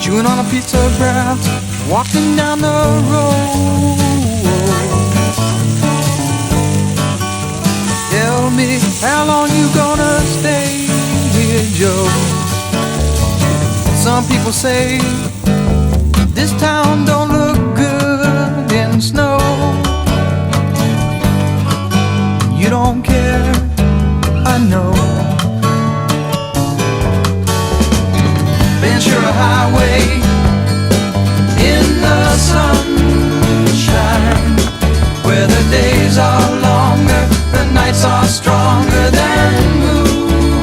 chewing on a piece of grass, walking down the road. Tell me, how long you gonna stay here, Joe? Some people say this town don't